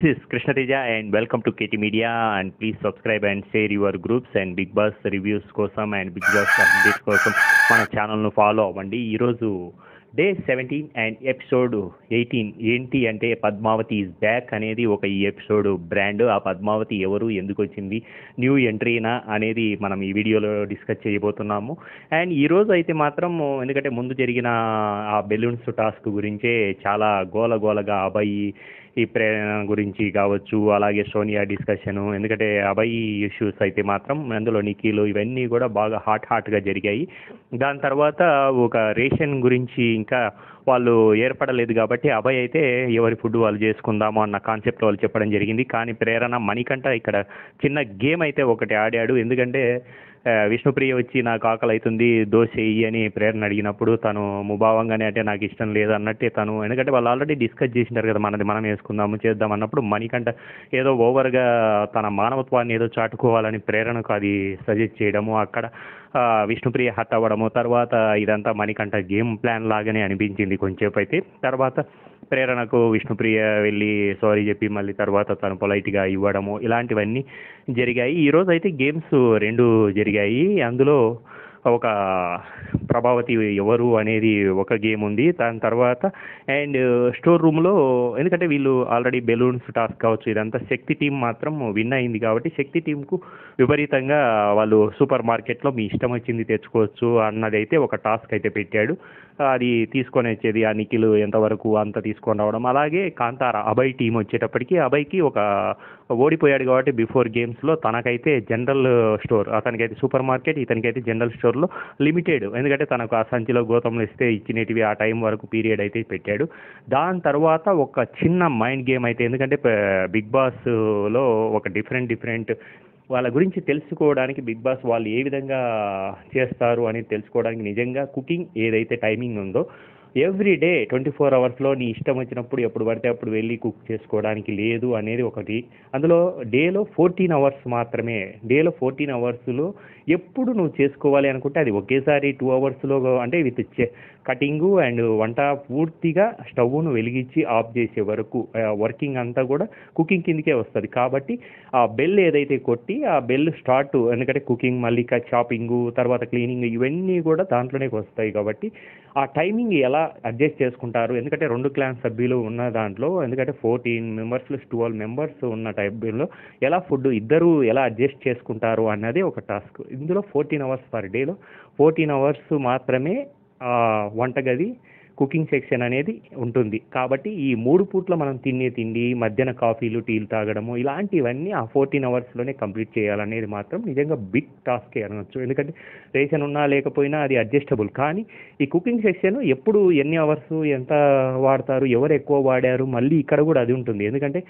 This is Krishna Teja and welcome to KT Media and please subscribe and share your groups and Big Boss reviews కోసం and Big Boss updates కోసం మన ఛానల్ను follow అవ్వండి. ఈరోజు day 17 and episode 18 ఏంటి అంటే Padmavati is back అనేది ఒక ఈ ఎపిసోడ్ బ్రాండ్. ఆ పద్మావతి ఎవరు, ఎందుకు వచ్చింది, న్యూ ఎంట్రీనా అనేది మనం ఈ వీడియోలో డిస్కస్ చేయబోతున్నాము. అండ్ ఈరోజు అయితే మాత్రం ఎందుకంటే ముందు జరిగిన ఆ బెలూన్స్ టాస్క్ గురించే చాలా గోలగా అబ్బాయి ఈ ప్రేరణ గురించి కావచ్చు, అలాగే సోనియా డిస్కషను, ఎందుకంటే అబ్బాయి ఇష్యూస్ అయితే మాత్రం అందులో నిఖిలు ఇవన్నీ కూడా బాగా హాట్గా జరిగాయి. దాని తర్వాత ఒక రేషన్ గురించి ఇంకా వాళ్ళు ఏర్పడలేదు కాబట్టి అబ్బాయి అయితే ఎవరి ఫుడ్ వాళ్ళు చేసుకుందాము అన్న కాన్సెప్ట్ వాళ్ళు చెప్పడం జరిగింది. కానీ ప్రేరణ మణికంఠ ఇక్కడ చిన్న గేమ్ అయితే ఒకటి ఆడాడు. ఎందుకంటే విష్ణుప్రియ వచ్చి నాకు ఆకలి అవుతుంది దోశ వేయి అని ప్రేరణ అడిగినప్పుడు తను ముభావంగానే అంటే నాకు ఇష్టం లేదు అన్నట్టే తను, ఎందుకంటే వాళ్ళు ఆల్రెడీ డిస్కస్ చేసినారు కదా మనది మనం వేసుకుందాము చేద్దాం అన్నప్పుడు మణికంఠ ఏదో ఓవర్గా తన మానవత్వాన్ని ఏదో చాటుకోవాలని ప్రేరణకు అది సజెస్ట్ చేయడము, అక్కడ విష్ణుప్రియ హట్ అవ్వడము, తర్వాత ఇదంతా మణికంఠ గేమ్ ప్లాన్ లాగానే అనిపించింది కొంచెంసేపు అయితే. తర్వాత ప్రేరణకు విష్ణుప్రియ వెళ్ళి సారీ చెప్పి మళ్ళీ తర్వాత తను పొలైట్గా ఇవ్వడము ఇలాంటివన్నీ జరిగాయి. ఈరోజు అయితే గేమ్స్ రెండు జరిగాయి. అందులో ఒక ప్రభావతి ఎవరు అనేది ఒక గేమ్ ఉంది. దాని తర్వాత అండ్ స్టోర్ రూమ్లో ఎందుకంటే వీళ్ళు ఆల్రెడీ బెలూన్స్ టాస్క్ కావచ్చు ఇదంతా శక్తి టీం మాత్రం విన్ అయింది కాబట్టి శక్తి టీంకు విపరీతంగా వాళ్ళు సూపర్ మార్కెట్లో మీ ఇష్టం వచ్చింది తెచ్చుకోవచ్చు అన్నది అయితే ఒక టాస్క్ అయితే పెట్టాడు. అది తీసుకొని వచ్చేది ఆ నిఖిల్ ఎంతవరకు అంత తీసుకొని రావడం. అలాగే కాంతార అభయ్ టీం వచ్చేటప్పటికి అభయ్కి ఒక ఓడిపోయాడు కాబట్టి బిఫోర్ గేమ్స్లో తనకైతే జనరల్ స్టోర్, అతనికైతే సూపర్ మార్కెట్, ఇతనికైతే జనరల్ స్టోర్లో లిమిటెడ్, ఎందుకంటే తనకు ఆ సంచిలో గోతంలో ఇస్తే ఇచ్చినటివి ఆ టైం వరకు పీరియడ్ అయితే పెట్టాడు. దాని తర్వాత ఒక చిన్న మైండ్ గేమ్ అయితే, ఎందుకంటే బిగ్ బాస్లో ఒక డిఫరెంట్ వాళ్ళ గురించి తెలుసుకోవడానికి బిగ్ బాస్ వాళ్ళు ఏ విధంగా చేస్తారు అని తెలుసుకోవడానికి నిజంగా కుకింగ్ ఏదైతే టైమింగ్ ఉందో ఎవ్రీ డే 24 అవర్స్లో నీ ఇష్టం వచ్చినప్పుడు ఎప్పుడు పడితే అప్పుడు వెళ్ళి కుక్ చేసుకోవడానికి లేదు అనేది ఒకటి. అందులో డేలో 14 అవర్స్ మాత్రమే, డేలో 14 అవర్స్లో ఎప్పుడు నువ్వు చేసుకోవాలి అనుకుంటే అది ఒకేసారి 2 అవర్స్లో అంటే విత్ కటింగు అండ్ వంట పూర్తిగా స్టవ్ను వెలిగించి ఆఫ్ చేసే వరకు వర్కింగ్ అంతా కూడా కుకింగ్ కిందకే వస్తుంది. కాబట్టి ఆ బెల్ ఏదైతే కొట్టి ఆ బెల్ స్టార్ట్, ఎందుకంటే కుకింగ్ మళ్ళీ షాపింగు తర్వాత క్లీనింగ్ ఇవన్నీ కూడా దాంట్లోనే వస్తాయి. కాబట్టి ఆ టైమింగ్ ఎలా అడ్జస్ట్ చేసుకుంటారు, ఎందుకంటే 2 క్లాన్ సభ్యులు ఉన్న దాంట్లో, ఎందుకంటే 14 మెంబర్స్ 12 మెంబర్స్ ఉన్న టైంలో ఎలా ఫుడ్ ఇద్దరు ఎలా అడ్జస్ట్ చేసుకుంటారు అన్నది ఒక టాస్క్. ఇందులో 14 అవర్స్ పర్ డేలో 14 అవర్స్ మాత్రమే వంటగది కుకింగ్ సెక్షన్ అనేది ఉంటుంది. కాబట్టి ఈ 3 పూట్ల మనం తినే తిండి, మధ్యాహ్న కాఫీలు టీలు తాగడము ఇలాంటివన్నీ ఆ 14 అవర్స్లోనే కంప్లీట్ చేయాలనేది మాత్రం నిజంగా బిగ్ టాస్కే అనవచ్చు. ఎందుకంటే రేషన్ ఉన్నా లేకపోయినా అది అడ్జస్టబుల్. కానీ ఈ కుకింగ్ సెక్షన్ ఎప్పుడు ఎన్ని అవర్స్ ఎంత వాడతారు, ఎవరు ఎక్కువ వాడారు, మళ్ళీ ఇక్కడ కూడా అది ఉంటుంది. ఎందుకంటే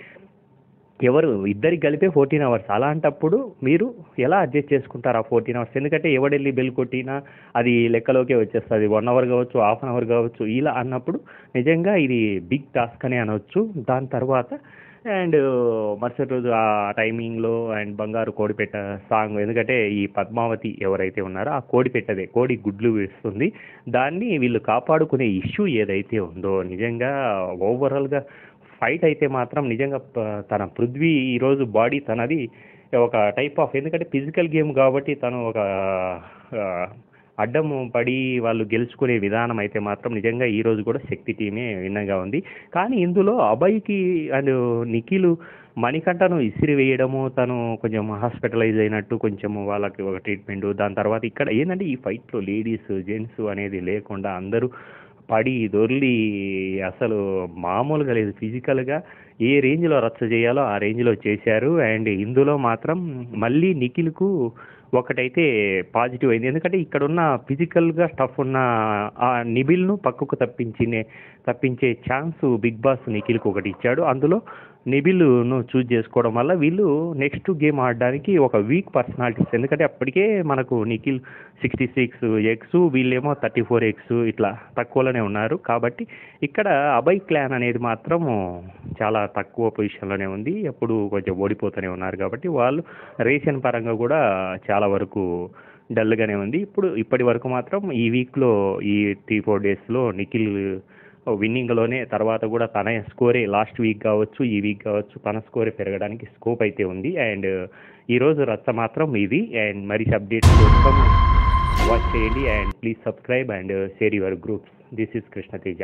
ఎవరు ఇద్దరికి కలిపే 14 అవర్స్, అలాంటప్పుడు మీరు ఎలా అడ్జస్ట్ చేసుకుంటారు ఆ 14 అవర్స్, ఎందుకంటే ఎవడెళ్ళి బెల్ కొట్టినా అది లెక్కలోకే వచ్చేస్తుంది. 1 అవర్ కావచ్చు, హాఫ్ అన్ అవర్ కావచ్చు, ఇలా అన్నప్పుడు నిజంగా ఇది బిగ్ టాస్క్ అనే అనవచ్చు. దాని తర్వాత అండ్ మరుసటి రోజు ఆ టైమింగ్లో అండ్ బంగారు కోడిపెట్ట సాంగ్, ఎందుకంటే ఈ పద్మావతి ఎవరైతే ఉన్నారో ఆ కోడిపెట్టదే కోడి గుడ్లు వేస్తుంది, దాన్ని వీళ్ళు కాపాడుకునే ఇష్యూ ఏదైతే ఉందో నిజంగా ఓవరాల్గా ఫైట్ అయితే మాత్రం నిజంగా తన పృథ్వీ ఈరోజు బాడీ తనది ఒక టైప్ ఆఫ్, ఎందుకంటే ఫిజికల్ గేమ్ కాబట్టి తను ఒక అడ్డం పడి వాళ్ళు గెలుచుకునే విధానం అయితే మాత్రం నిజంగా ఈరోజు కూడా శక్తి టీమే విన్నగా ఉంది. కానీ ఇందులో అభయ్కి అండ్ నిఖిల్ మణికంఠను ఇసిరి వేయడము, తను కొంచెం హాస్పిటలైజ్ అయినట్టు కొంచెం వాళ్ళకి ఒక ట్రీట్మెంట్, దాని తర్వాత ఇక్కడ ఏంటంటే ఈ ఫైట్లో లేడీస్ జెంట్స్ అనేది లేకుండా అందరూ పడి దొర్లి అసలు మామూలుగా లేదు. ఫిజికల్గా ఏ రేంజ్లో రచ్చ చేయాలో ఆ రేంజ్లో చేశారు. అండ్ ఇందులో మాత్రం మళ్ళీ నిఖిల్కు ఒకటైతే పాజిటివ్ అయింది, ఎందుకంటే ఇక్కడున్న ఫిజికల్గా టఫ్ ఉన్న ఆ నిబిల్ను పక్కకు తప్పించే ఛాన్స్ బిగ్ బాస్ నిఖిల్కి ఒకటి ఇచ్చాడు. అందులో నిబిల్ను చూజ్ చేసుకోవడం వల్ల వీళ్ళు నెక్స్ట్ గేమ్ ఆడడానికి ఒక వీక్ పర్సనాలిటీస్, ఎందుకంటే అప్పటికే మనకు నిఖిల్ 66 ఎగ్స్, వీళ్ళేమో 34 ఎగ్స్, ఇట్లా తక్కువలోనే ఉన్నారు. కాబట్టి ఇక్కడ అభయ్ క్లాన్ అనేది మాత్రం చాలా తక్కువ పొజిషన్లోనే ఉంది, ఎప్పుడు కొంచెం ఓడిపోతూనే ఉన్నారు. కాబట్టి వాళ్ళు రేషన్ పరంగా కూడా చాలా వరకు డల్గానే ఉంది. ఇప్పటి వరకు మాత్రం ఈ వీక్లో ఈ 3-4 డేస్లో నిఖిల్ విన్నింగ్లోనే తర్వాత కూడా తన స్కోరే లాస్ట్ వీక్ కావచ్చు ఈ వీక్ కావచ్చు తన స్కోరే పెరగడానికి స్కోప్ అయితే ఉంది. అండ్ ఈరోజు రచ్చ మాత్రం ఇది. అండ్ మరిన్ని అప్డేట్స్ కోసం వాచ్ చేయండి and please subscribe and share your groups. This is Krishna Teja.